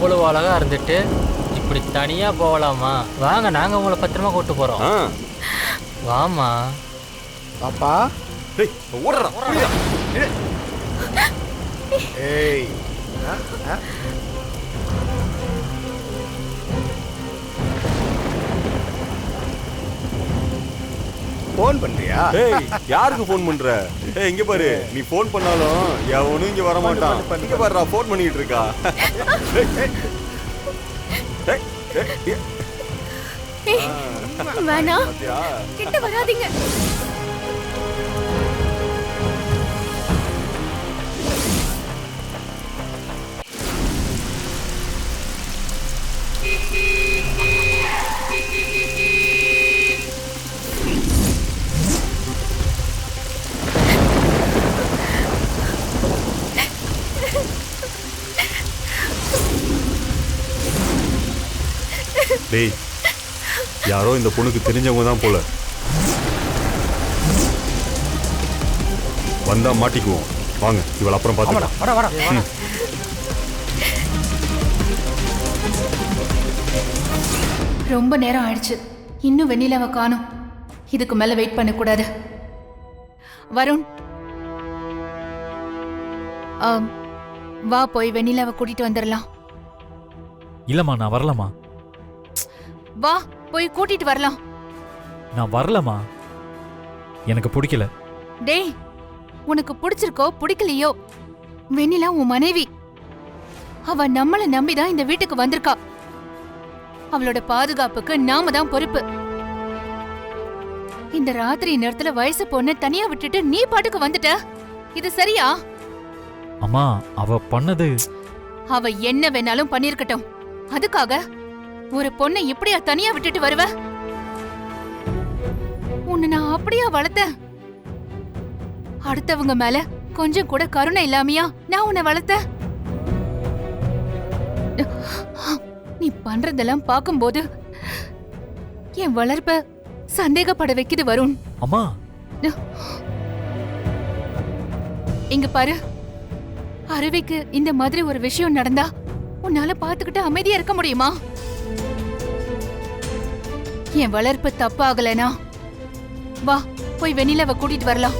அவ்வளவு அழகா இருந்துட்டு இப்படி தனியா போகலாமா? வாங்க, நாங்க உங்களை பத்திரமா கூட்டு போறோம். வாமா பாப்பா. டேய் ஓடுறா. ஏய் போன் பண்றியா? ஏய் யாருக்கு ஃபோன் பண்ற? ஏய் இங்க பாரு, நீ ஃபோன் பண்ணாலும் எவனும் இங்க வர மாட்டான். இங்க பாருடா, ஃபோன் பண்ணிட்டு இருக்கா. வேணா, கிட்ட வராதீங்க. டேய் யாரோ இந்த பொண்ணுக்கு தெரிஞ்சவங்க தான் போல. வந்தா மாட்டிக்குவோம். வாங்க, இவள அப்புறம் பார்த்துக்கலாம். ரொம்ப நேரம் ஆயிடுச்சு, இன்னும் வெண்ணிலாவை காணோம். இதுக்கு மேல வெயிட் பண்ண கூடாது. வருண், வா போய் வெண்ணிலாவை கூட்டிட்டு வந்துடலாம். இல்லம்மா, நான் வரலம்மா. வா போய் கூட்டிட்டு வரலாம். நான் வரலம்மா, எனக்கு பிடிக்கல. டேய், உனக்கு பிடிச்சிருக்கோ பிடிக்கலையோ, வெண்ணிலா உன் மனைவி. அவ நம்மள நம்பிதான் இந்த வீட்டுக்கு வந்திருக்கா. அவளோட பாதுகாப்புக்கு நாம தான் பொறுப்பு. இந்த ராத்திரி நேரத்துல வயசு பொண்ணு தனியா விட்டுட்டு நீ பாட்டுக்கு வந்துட்ட, இது சரியா? அம்மா, அவ பண்ணது. அவ என்ன வேணாலும் பண்ணிருக்கட்டும், அதுக்காக ஒரு பொண்ணை இப்படியா தனியா விட்டுட்டு வருவ? உன்னை நான் அப்படியா வளர்த்தேன்? அடுத்தவங்க மேல கொஞ்சம் கூட கருணை இல்லாமையா நான் உன்னை வளர்த்தேன்? நீ பண்றதெல்லாம் பார்க்கும்போது என் வளர்ப்ப சந்தேகப்பட வைக்குது வருண். அம்மா, இங்க பாரு, அருவிக்கு இந்த மாதிரி ஒரு விஷயம் நடந்தா உன்னால பாத்துக்கிட்டு அமைதியா இருக்க முடியுமா? என் வளர்ப்பு தப்பாகலனா வா போய் வெண்ணிலாவை கூட்டிட்டு வரலாம்.